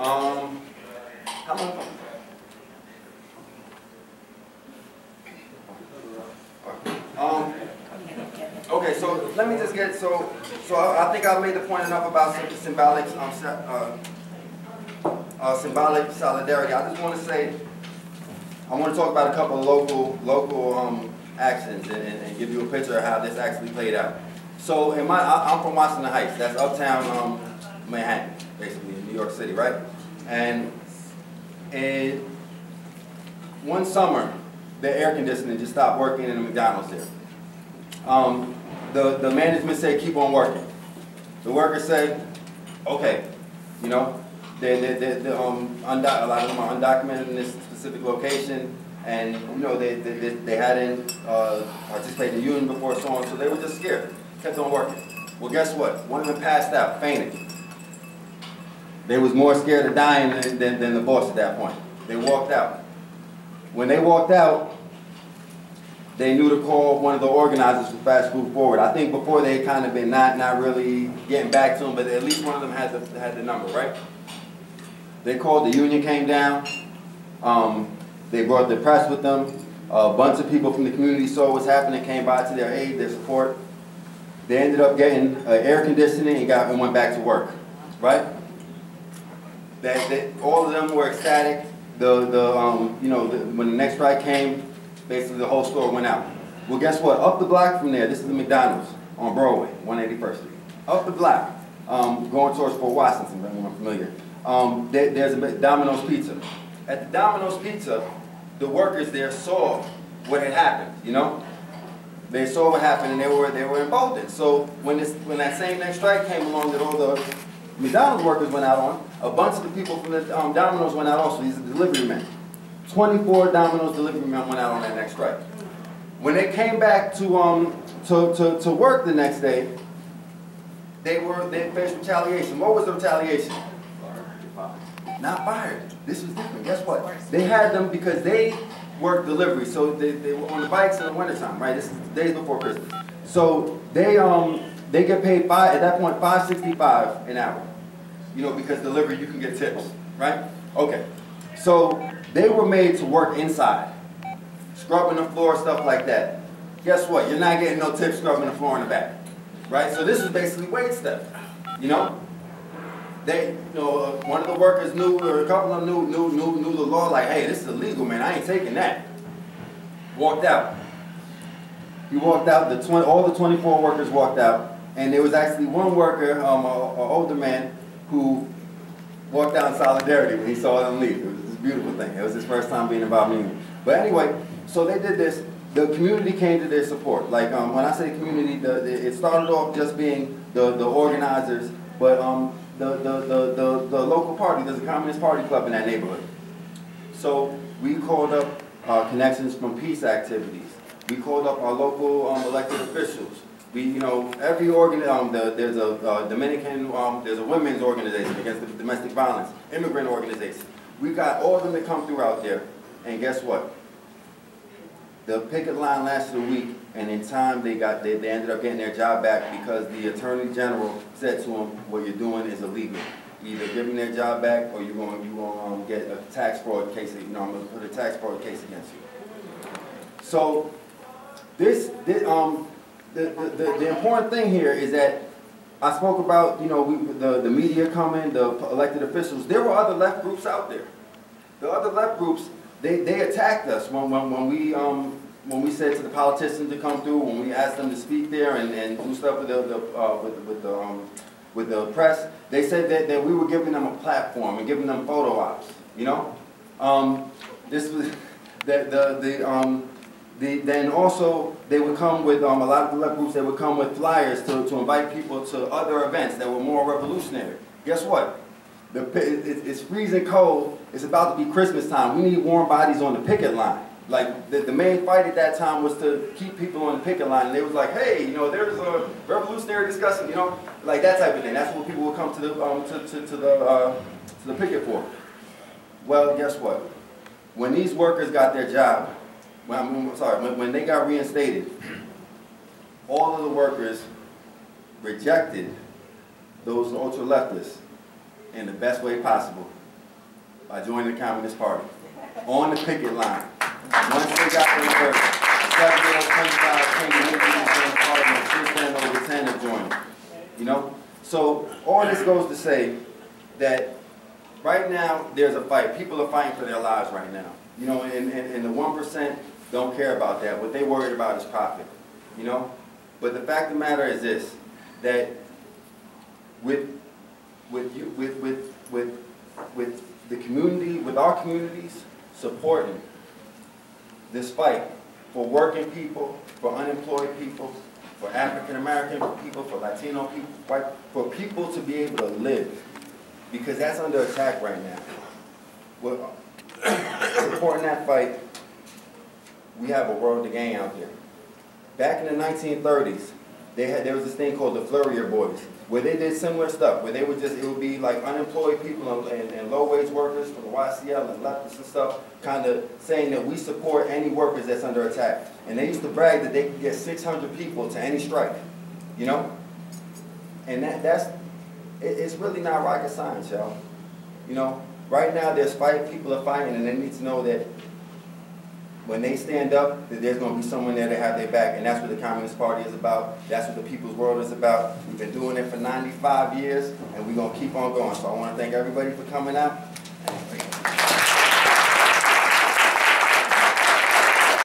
How long? Okay, so let me just get, so I think I made the point enough about symbolic symbolic solidarity. I just want to say, I want to talk about a couple of local actions and give you a picture of how this actually played out. So I'm from Washington Heights, that's uptown Manhattan, basically in New York City, right? And one summer, the air conditioning just stopped working in the McDonald's there. The management said, keep on working. The workers said, okay, you know, a lot of them are undocumented in this specific location, and you know they hadn't participated in the union before, so on, so they were just scared, kept on working. Well, guess what? One of them passed out, fainted. They was more scared of dying than the boss at that point. They walked out. When they walked out, they knew to call one of the organizers for Fast Food Forward. I think before they had kind of been not really getting back to them, but at least one of them had the number, right? They called, the union came down. They brought the press with them. A bunch of people from the community saw what's happening, came by to their aid, their support. They ended up getting air conditioning and went back to work, right? All of them were ecstatic. When the next strike came, basically the whole store went out. Well, guess what? Up the block from there, this is the McDonald's on Broadway, 181st Street. Up the block, going towards Fort Washington, if I'm familiar. There's a Domino's Pizza. At the Domino's Pizza, the workers there saw what had happened, you know? They saw what happened and they were emboldened. So when that same next strike came along that all the McDonald's workers went out on, a bunch of the people from the Domino's went out also. These are delivery men. 24 Domino's delivery men went out on that next strike. When they came back to work the next day, they faced retaliation. What was the retaliation? Not fired. This was different. Guess what? They had them because they worked delivery, so they were on the bikes in the wintertime, right? This is days before Christmas. So they get paid at that point $5.65 an hour. You know, because delivery you can get tips, right? Okay. So they were made to work inside, scrubbing the floor, stuff like that. Guess what? You're not getting no tips scrubbing the floor in the back, right? So this is basically wage theft, you know? One of the workers knew, or a couple of them knew the law, like, hey, this is illegal, man. I ain't taking that. Walked out. He walked out. All the 24 workers walked out, and there was actually one worker, an older man, who walked out in solidarity when he saw them leave. It was this beautiful thing. It was his first time being involved in the union. But anyway, so they did this. The community came to their support. Like when I say community, it started off just being the organizers, but the local party, there's a Communist Party club in that neighborhood. So we called up connections from peace activities. We called up our local elected officials. Every there's a Dominican, there's a women's organization against domestic violence, immigrant organization. We got all of them to come through out there, and guess what? The picket line lasted a week, and in time they ended up getting their job back because the Attorney General said to them, what you're doing is illegal. Either give them their job back, or you're going to get a tax fraud case. I'm going to put a tax fraud case against you. So the important thing here is that I spoke about, the media coming, the elected officials. There were other left groups out there. The other left groups, they attacked us when we said to the politicians to come through, when we asked them to speak there and do stuff with the press. They said that we were giving them a platform and giving them photo ops. This was then also they would come with a lot of the left groups. They would come with flyers to invite people to other events that were more revolutionary. Guess what? It's freezing cold. It's about to be Christmas time. We need warm bodies on the picket line. Like the main fight at that time was to keep people on the picket line. And they was like, hey, there's a revolutionary discussion, like that type of thing. That's what people would come to the picket for. Well, guess what? When these workers got their job, when they got reinstated, all of the workers rejected those ultra-leftists in the best way possible. by joining the Communist Party on the picket line. Once they got their word, 7-25 came to the party, and since then over 10 have joined. You know? So all this goes to say that right now there's a fight. People are fighting for their lives right now. You know, and the 1% don't care about that. What they worried about is profit. You know? But the fact of the matter is this, that with the community, with our communities supporting this fight for working people, for unemployed people, for African American people, for Latino people, for people to be able to live, because that's under attack right now. We're supporting that fight. We have a world to gain out there. Back in the 1930s, there was this thing called the Fourier Boys, where they did similar stuff, where they would it would be like unemployed people and low-wage workers from the YCL and leftists and stuff, kind of saying that we support any workers that's under attack. And they used to brag that they could get 600 people to any strike, you know? And it's really not rocket science, y'all. You know, right now people are fighting, and they need to know that when they stand up, that there's going to be someone there to have their back, and that's what the Communist Party is about. That's what the People's World is about. We've been doing it for 95 years, and we're going to keep on going. So I want to thank everybody for coming out.